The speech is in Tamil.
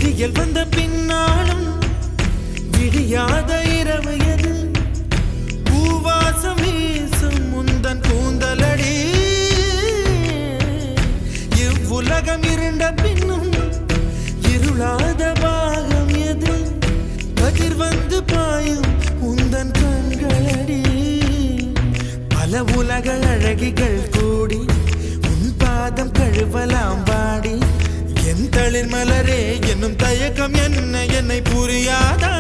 விடியல் வந்த பின்னாலும் விடியாத இரவு எது பூவாசம் வீசும் முந்தன் கூந்தலடி இவ்வுலகம் இருண்ட பின்னும் இருளாத பாகம் எது கதிர் வந்து பாயும் உந்தன் கண்களடி பல உலக அழகிகள் கூடி உன் பாதம் கழுவலாம் வாடி என் தளிர் மலரே என்னும் தயக்கம் என்ன என்னை புரியாதா